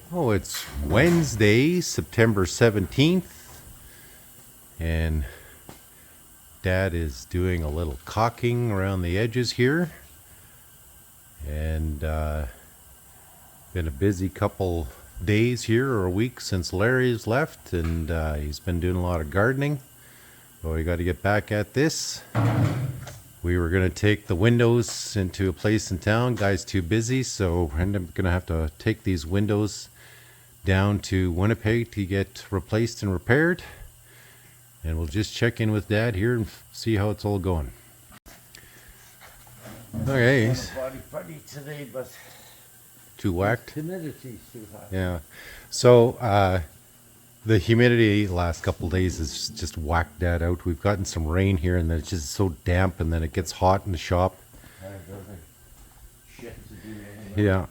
Oh, it's Wednesday, September 17th, and Dad is doing a little caulking around the edges here, and been a busy couple days here, or a week since Larry's left, and he's been doing a lot of gardening. So we got to get back at this. We were going to take the windows into a place in town. Guy's too busy, so I'm going to have to take these windows down to Winnipeg to get replaced and repaired. And we'll just check in with Dad here and see how it's all going. Okay. Body funny today, but Too whacked? humidity's too high. Yeah. So, the humidity the last couple of days has just whacked Dad out. We've gotten some rain here, and then it's just so damp, and then it gets hot in the shop. Shit to do anyway. Yeah.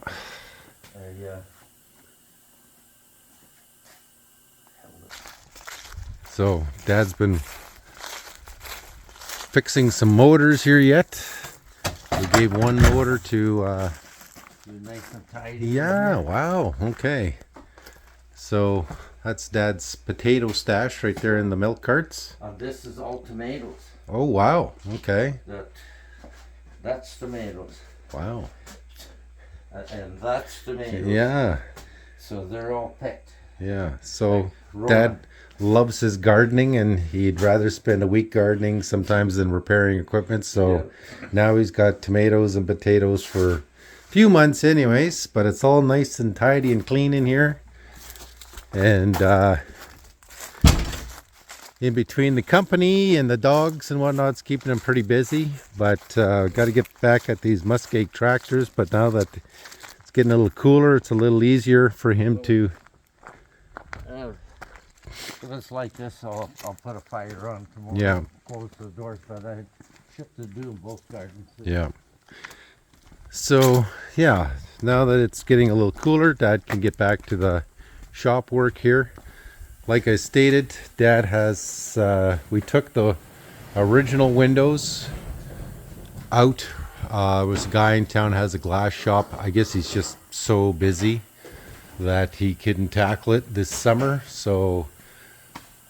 So, Dad's been fixing some motors here yet. We gave one motor to, You're nice and tidy. yeah, wow, okay. So, that's Dad's potato stash right there in the milk carts. And this is all tomatoes. Oh, wow, okay. That's tomatoes. Wow. And that's tomatoes. Yeah, So they're all picked. yeah. So, Raw. Dad loves his gardening, and he'd rather spend a week gardening sometimes than repairing equipment. So, now he's got tomatoes and potatoes for a few months anyways, but it's all nice and tidy and clean in here. And in between the company and the dogs and whatnot, it's keeping him pretty busy. But got to get back at these Muskeg tractors. But now that it's getting a little cooler, it's a little easier for him to. If it's like this, I'll put a fire on tomorrow. Yeah. Close the doors, but I ship to do in both gardens. Yeah. So yeah, now that it's getting a little cooler, Dad can get back to the shop work here. Like I stated, Dad has, we took the original windows out. There was a guy in town has a glass shop. I guess he's just so busy that he couldn't tackle it this summer. So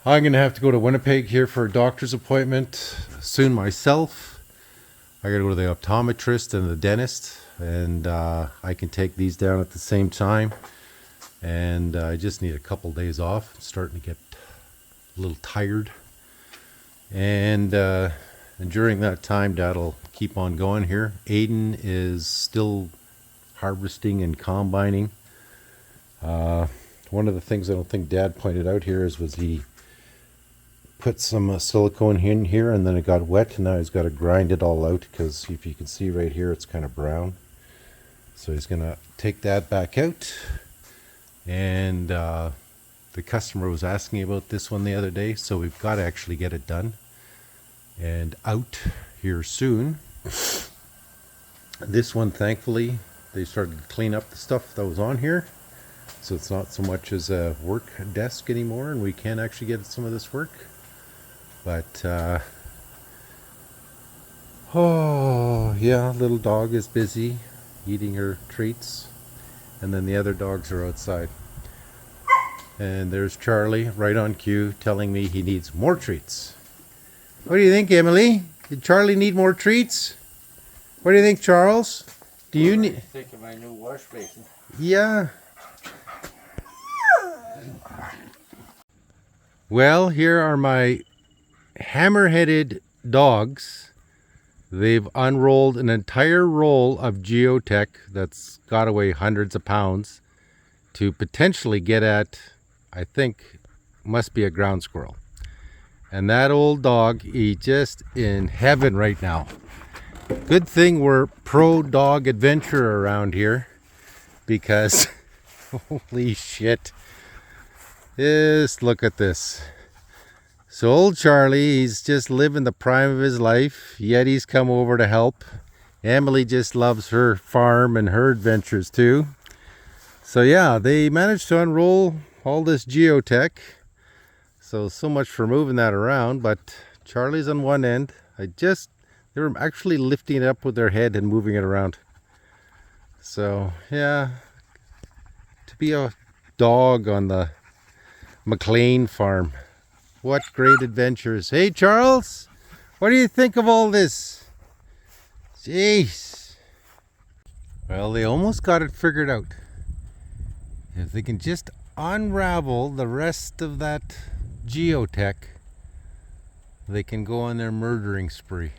I'm going to have to go to Winnipeg here for a doctor's appointment soon myself. I got to go to the optometrist and the dentist, and I can take these down at the same time. And I just need a couple days off. I'm starting to get a little tired. And during that time, Dad'll keep on going here. Aiden is still harvesting and combining. One of the things I don't think Dad pointed out here was he put some silicone in here, and then it got wet, and now he's got to grind it all out, because if you can see right here, it's kind of brown. So he's going to take that back out. And the customer was asking about this one the other day, so we've got to actually get it done and out here soon. This one, thankfully, they started to clean up the stuff that was on here, so it's not so much as a work desk anymore, and we can actually get some of this work. But oh yeah, little dog is busy eating her treats, and then the other dogs are outside. And there's Charlie right on cue telling me he needs more treats. What do you think, Emily? Did Charlie need more treats? What do you think, Charles? Do you need? Think of my new wash basin. Yeah. Well, here are my hammer-headed dogs. They've unrolled an entire roll of geotech that's got to weigh hundreds of pounds to potentially get at, I think, must be a ground squirrel. And that old dog, he's just in heaven right now. Good thing we're pro dog adventure around here, because holy shit. Just look at this. So old Charlie, he's just living the prime of his life. Yeti's come over to help. Emily just loves her farm and her adventures too. So yeah, they managed to unroll all this geotech. So much for moving that around, but Charlie's on one end. They were actually lifting it up with their head and moving it around. So yeah, to be a dog on the McLean farm. What great adventures. Hey, Charles, what do you think of all this? Jeez. Well, they almost got it figured out. If they can just unravel the rest of that geotech, they can go on their murdering spree.